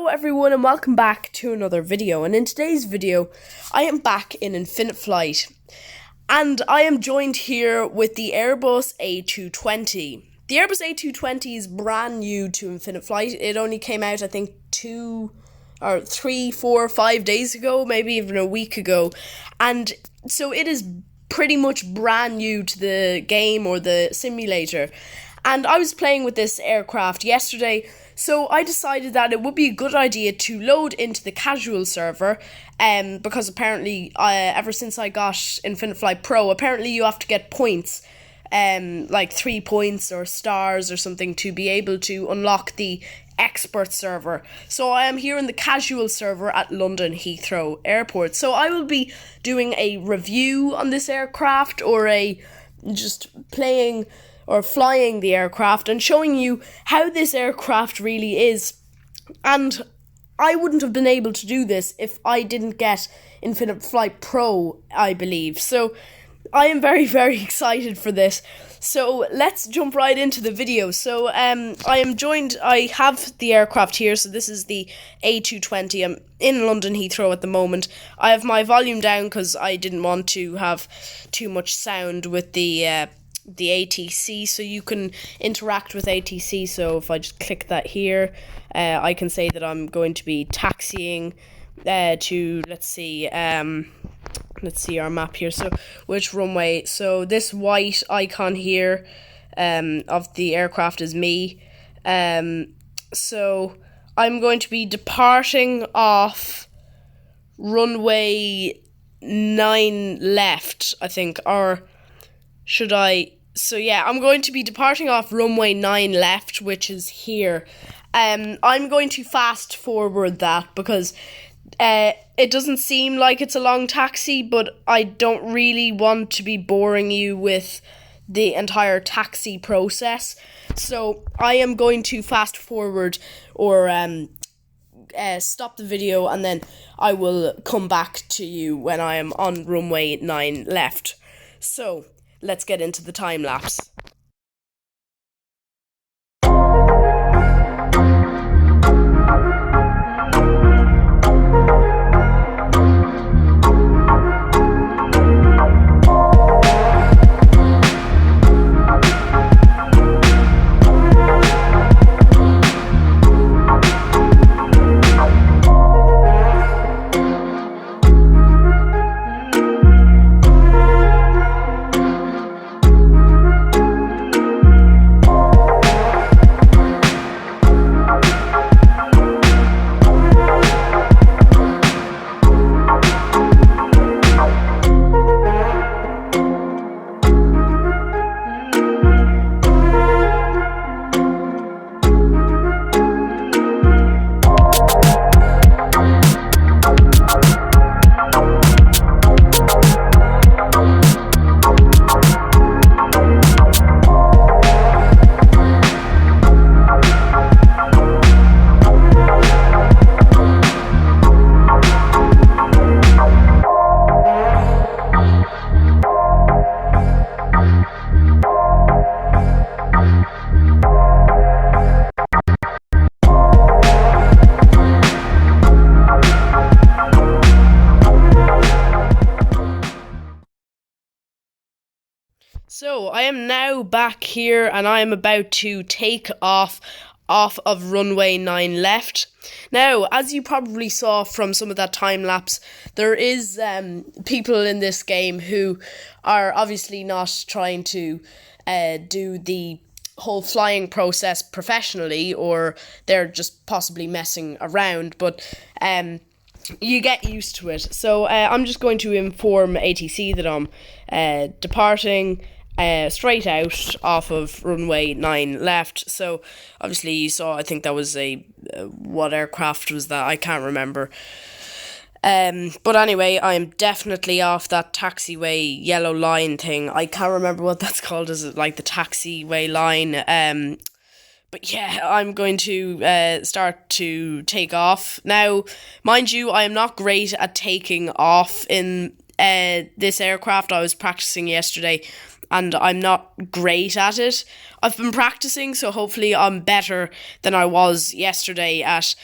Hello everyone and welcome back to another video, and in today's video I am back in infinite flight and I am joined here with the Airbus A220. The Airbus A220 is brand new to infinite flight. It only came out I think 2 or 3, 4, 5 days ago, maybe even a week ago, and so it is pretty much brand new to the game or the simulator. And I was playing with this aircraft yesterday, so I decided that it would be a good idea to load into the casual server, because apparently, ever since I got Infinite Flight Pro, apparently you have to get points, like 3 points or stars or something to be able to unlock the expert server. So I am here in the casual server at London Heathrow Airport. So I will be doing a review on this aircraft, or just playing or flying the aircraft and showing you how this aircraft really is. And I wouldn't have been able to do this if I didn't get Infinite Flight Pro, I believe. So I am very, very excited for this. So let's jump right into the video. So I have the aircraft here. So this is the A220. I'm in London Heathrow at the moment. I have my volume down because I didn't want to have too much sound with the ATC, so you can interact with ATC. So if I just click that here, I can say that I'm going to be taxiing to, let's see our map here. So which runway? So this white icon here of the aircraft is me. So I'm going to be departing off runway 9 left, I think, or should I? So yeah, I'm going to be departing off runway 9 left, which is here. I'm going to fast forward that because it doesn't seem like it's a long taxi, but I don't really want to be boring you with the entire taxi process. So I am going to fast forward or stop the video, and then I will come back to you when I am on runway 9 left. So let's get into the time lapse. So I am now back here and I am about to take off of runway 9 left. Now, as you probably saw from some of that time lapse, there is people in this game who are obviously not trying to do the whole flying process professionally, or they're just possibly messing around, but you get used to it. So I'm just going to inform ATC that I'm departing straight out off of runway 9 left. So obviously you saw, I think that was what aircraft was that? I can't remember. But anyway, I'm definitely off that taxiway yellow line thing. I can't remember what that's called. Is it like the taxiway line? But yeah, I'm going to start to take off. Now, mind you, I am not great at taking off in this aircraft. I was practicing yesterday and I'm not great at it. I've been practicing, so hopefully I'm better than I was yesterday at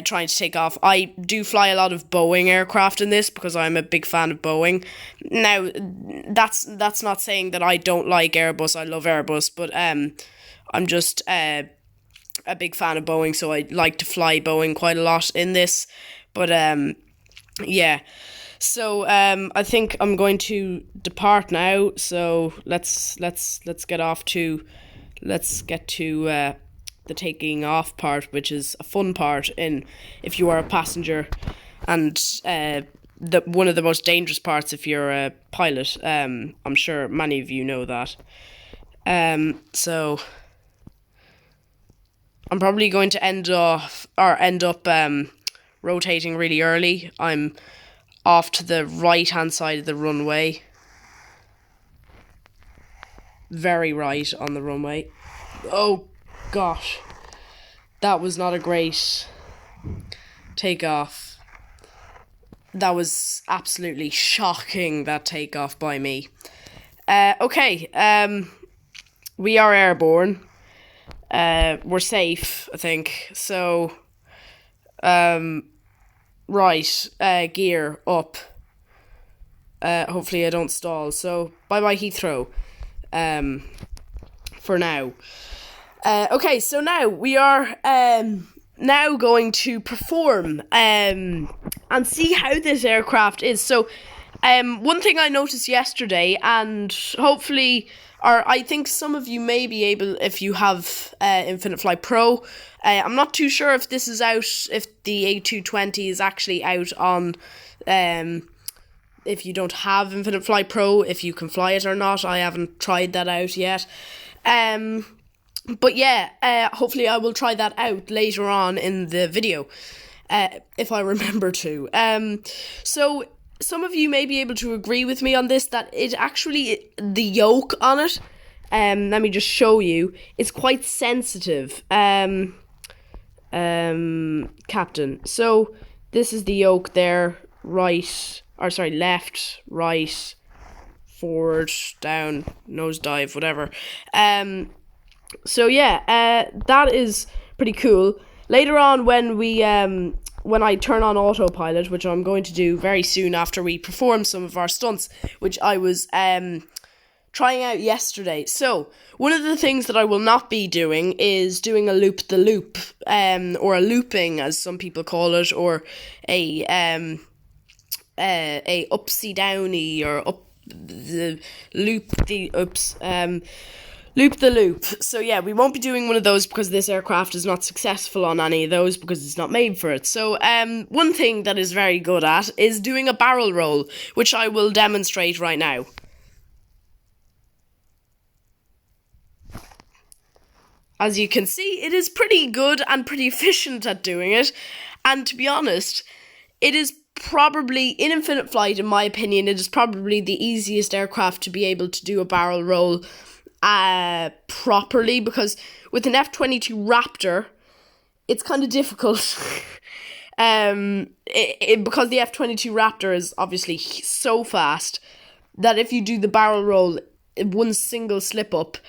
trying to take off. I do fly a lot of Boeing aircraft in this because I'm a big fan of Boeing. Now, that's not saying that I don't like Airbus. I love Airbus, but I'm just a big fan of Boeing, so I like to fly Boeing quite a lot in this. But yeah. So I think I'm going to depart now. So let's get to the taking off part, which is a fun part if you are a passenger, and one of the most dangerous parts if you're a pilot. I'm sure many of you know that. So I'm probably going to end up rotating really early. I'm off to the right hand side of the runway. Very right on the runway. Oh gosh. That was not a great takeoff. That was absolutely shocking, that takeoff by me. Okay. We are airborne. We're safe, I think. So right, gear up. Hopefully I don't stall. So, bye-bye Heathrow. For now. Okay, so now we are now going to perform and see how this aircraft is. So, one thing I noticed yesterday, and hopefully, or I think some of you may be able, if you have Infinite Flight Pro. I'm not too sure if this is out, if the A220 is actually out on, if you don't have Infinite Flight Pro, if you can fly it or not. I haven't tried that out yet. But yeah, hopefully I will try that out later on in the video, if I remember to. So some of you may be able to agree with me on this, that it actually, the yoke on it, let me just show you, it's quite sensitive. Captain. So this is the yoke there, left, right, forward, down, nosedive, whatever. So yeah, that is pretty cool. Later on, when I turn on autopilot, which I'm going to do very soon after we perform some of our stunts, which I was trying out yesterday. So one of the things that I will not be doing is doing a loop-the-loop, or a looping, as some people call it, or a upsy-downy, or loop-the-loop. So yeah, we won't be doing one of those because this aircraft is not successful on any of those because it's not made for it. So one thing that is very good at is doing a barrel roll, which I will demonstrate right now. As you can see, it is pretty good and pretty efficient at doing it. And to be honest, it is probably, in Infinite Flight, in my opinion, it is probably the easiest aircraft to be able to do a barrel roll properly, because with an F-22 Raptor, it's kind of difficult. Because the F-22 Raptor is obviously so fast that if you do the barrel roll, one single slip up,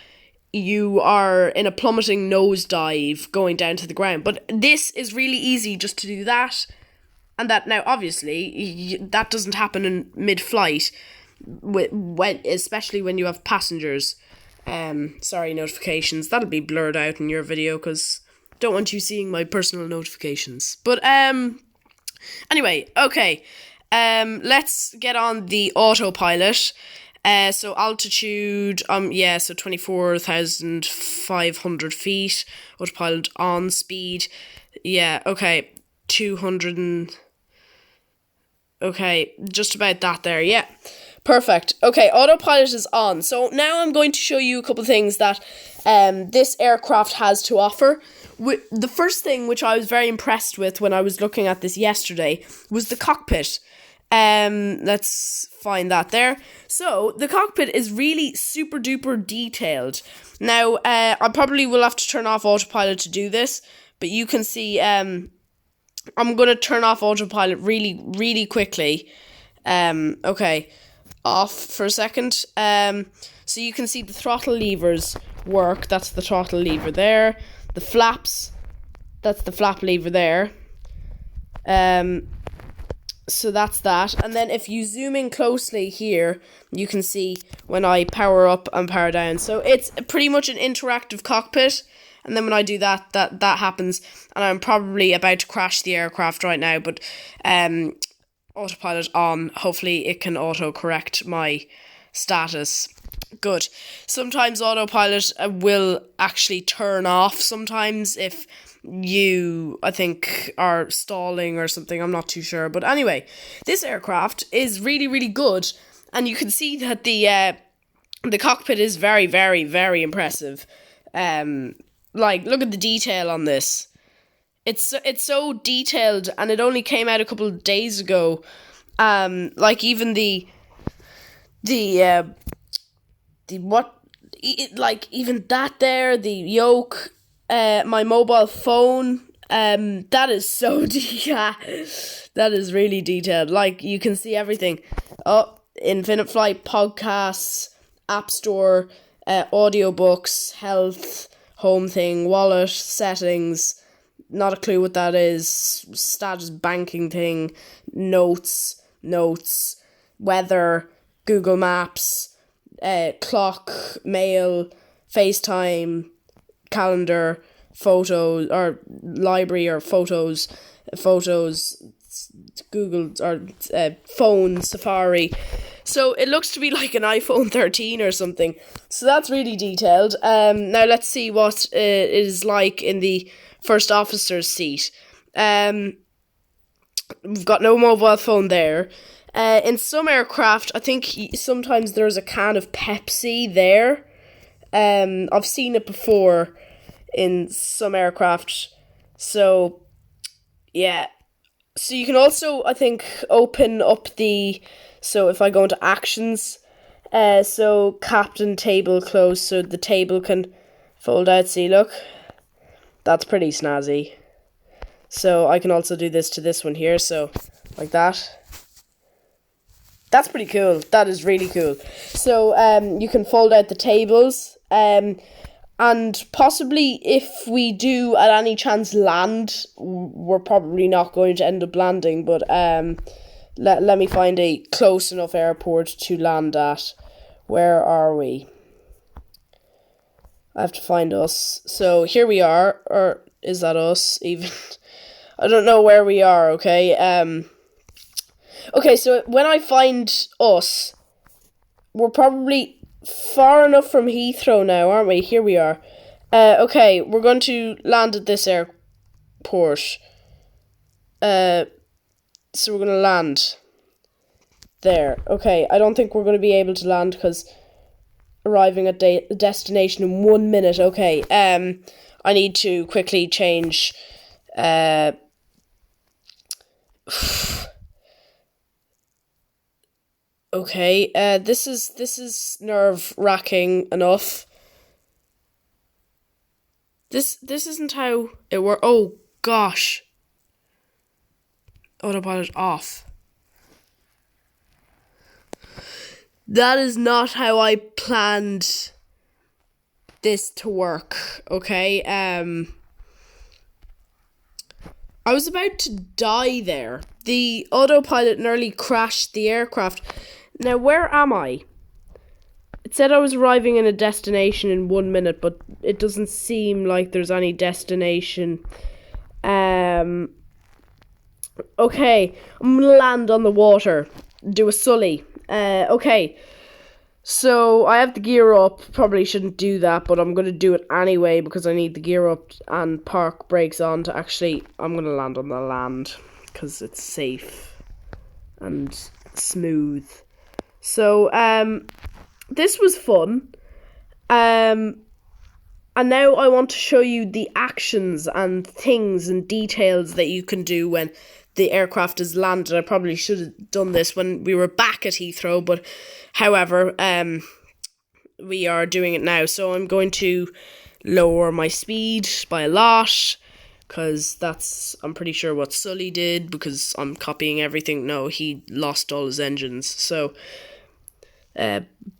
you are in a plummeting nosedive going down to the ground. But this is really easy just to do that. And that, now obviously, that doesn't happen in mid-flight, especially when you have passengers. Sorry, notifications. That'll be blurred out in your video because I don't want you seeing my personal notifications. But anyway, okay. Let's get on the autopilot. So altitude, so 24,500 feet. Autopilot on, speed. Yeah, okay. 200 okay, just about that there, yeah. Perfect. Okay, autopilot is on. So now I'm going to show you a couple of things that this aircraft has to offer. The first thing, which I was very impressed with when I was looking at this yesterday, was the cockpit. Let's find that there. So the cockpit is really super duper detailed. Now, I probably will have to turn off autopilot to do this, but you can see I'm going to turn off autopilot really, really quickly. Okay. off for a second. So you can see the throttle levers work. That's the throttle lever there. The flaps, that's the flap lever there. So that's that. And then if you zoom in closely here, you can see when I power up and power down. So it's pretty much an interactive cockpit. And then when I do that happens. And I'm probably about to crash the aircraft right now. But autopilot on. Hopefully it can auto-correct my status. Good. Sometimes autopilot will actually turn off sometimes if you, I think, are stalling or something. I'm not too sure. But anyway, this aircraft is really, really good. And you can see that the cockpit is very, very, very impressive. Like, look at the detail on this. It's so detailed, and it only came out a couple of days ago. Like, even even that there, the yoke, my mobile phone, that is so that is really detailed. Like, you can see everything. Oh, Infinite Flight podcasts, App Store, audiobooks, health, home thing, wallet, settings, not a clue what that is, status banking thing, notes, weather, Google Maps, clock, mail, FaceTime, calendar, photos, or library, or photos, Google, or phone, Safari. So it looks to be like an iPhone 13 or something. So that's really detailed. Now let's see what it is like in the first officer's seat. We've got no mobile phone there. In some aircraft, I think sometimes there's a can of Pepsi there. I've seen it before in some aircraft. So, yeah. So you can also, I think, open up so if I go into actions, so captain table close, so the table can fold out. See, look, that's pretty snazzy. So I can also do this to this one here, so like that. That's pretty cool. That is really cool. So you can fold out the tables, and possibly if we do at any chance land, we're probably not going to end up landing, but let me find a close enough airport to land at. Where are we? I have to find us. So here we are, or is that us even? I don't know where we are, okay? Okay, so when I find us, we're probably far enough from Heathrow now, aren't we? Here we are. Okay, we're going to land at this airport. So we're going to land there. Okay, I don't think we're going to be able to land because arriving at destination in 1 minute. Okay, I need to quickly change. Okay, this is nerve-wracking enough. This isn't how it works. Oh gosh. Autopilot off. That is not how I planned this to work, okay? I was about to die there. The autopilot nearly crashed the aircraft. Now, where am I? It said I was arriving in a destination in 1 minute, but it doesn't seem like there's any destination. Okay, I'm gonna land on the water. Do a sully. Okay. So, I have the gear up. Probably shouldn't do that, but I'm gonna do it anyway because I need the gear up and park brakes on to actually... I'm gonna land on the land because it's safe and smooth. So, this was fun. And now I want to show you the actions and things and details that you can do when the aircraft is landed. I probably should have done this when we were back at Heathrow, but however, we are doing it now. So I'm going to lower my speed by a lot, because that's, I'm pretty sure, what Sully did, because I'm copying everything. No, he lost all his engines. So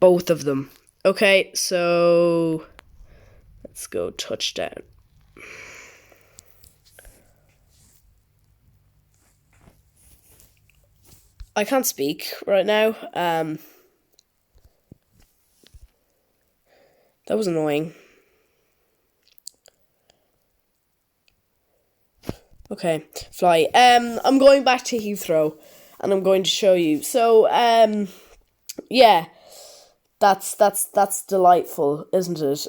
both of them. Okay, so let's go touchdown. I can't speak right now. That was annoying. Okay, fly. I'm going back to Heathrow, and I'm going to show you. So, yeah, that's delightful, isn't it?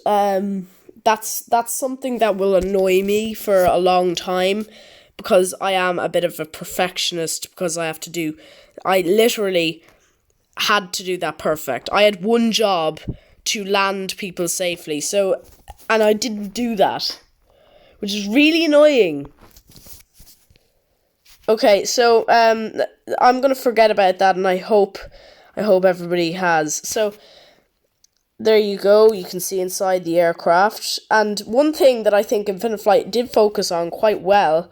That's something that will annoy me for a long time, because I am a bit of a perfectionist, because I literally had to do that perfect. I had one job to land people safely, and I didn't do that, which is really annoying. Okay, so I'm gonna forget about that, and I hope everybody has. So there you go. You can see inside the aircraft, and one thing that I think Infinite Flight did focus on quite well,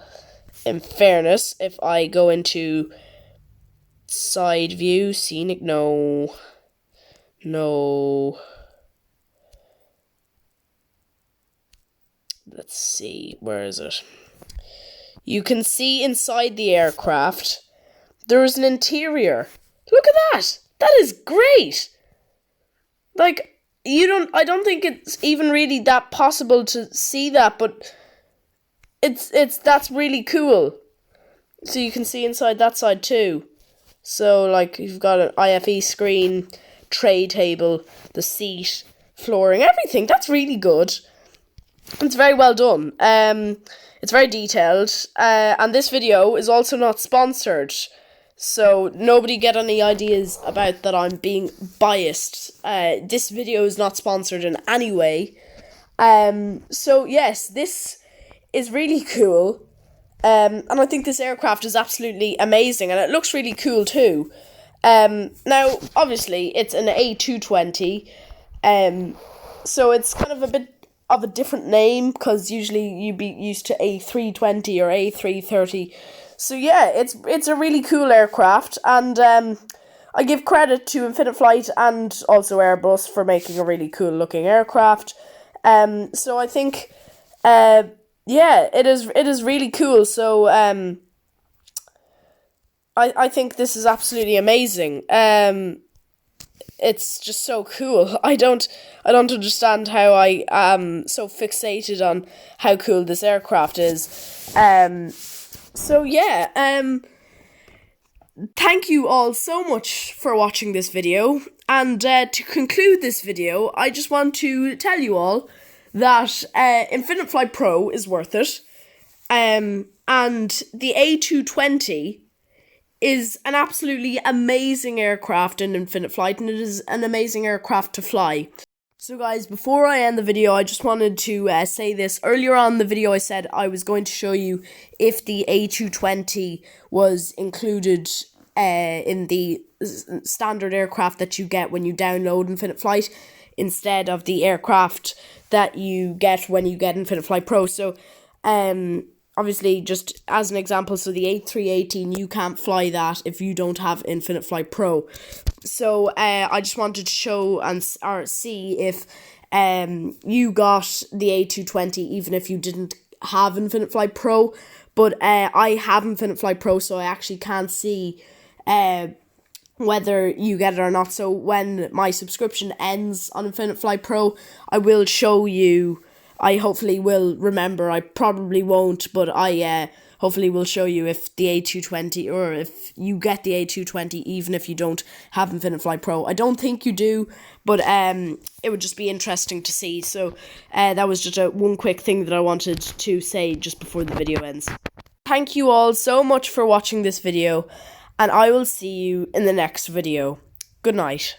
in fairness, if I go into side view, scenic, no. Let's see, where is it? You can see inside the aircraft, there is an interior. Look at that! That is great! Like, I don't think it's even really that possible to see that, but that's really cool. So you can see inside that side too. So, like, you've got an IFE screen, tray table, the seat, flooring, everything. That's really good. It's very well done. It's very detailed. And this video is also not sponsored. So, nobody get any ideas about that I'm being biased. This video is not sponsored in any way. So, yes, this is really cool. And I think this aircraft is absolutely amazing, and it looks really cool too. Now, obviously, it's an A220, so it's kind of a bit of a different name, because usually you'd be used to A320 or A330. So yeah, it's a really cool aircraft, and I give credit to Infinite Flight and also Airbus for making a really cool looking aircraft. So I think yeah, it is really cool. So I think this is absolutely amazing. It's just so cool. I don't understand how I am so fixated on how cool this aircraft is. So yeah, thank you all so much for watching this video. And to conclude this video, I just want to tell you all that Infinite Flight Pro is worth it. And the A220 is an absolutely amazing aircraft in Infinite Flight, and it is an amazing aircraft to fly. So guys, before I end the video, I just wanted to say this. Earlier on in the video, I said I was going to show you if the A220 was included in the standard aircraft that you get when you download Infinite Flight, instead of the aircraft that you get when you get Infinite Flight Pro. So, obviously, just as an example, so the A318, you can't fly that if you don't have Infinite Flight Pro. So, I just wanted to show or see if you got the A220 even if you didn't have Infinite Flight Pro. But I have Infinite Flight Pro, so I actually can't see whether you get it or not. So when my subscription ends on Infinite Flight Pro, I will show you. I hopefully will remember. I probably won't, but I hopefully will show you if the A220, or if you get the A220 even if you don't have Infinite Flight Pro. I don't think you do, but it would just be interesting to see. So that was just one quick thing that I wanted to say just before the video ends. Thank you all so much for watching this video, and I will see you in the next video. Good night.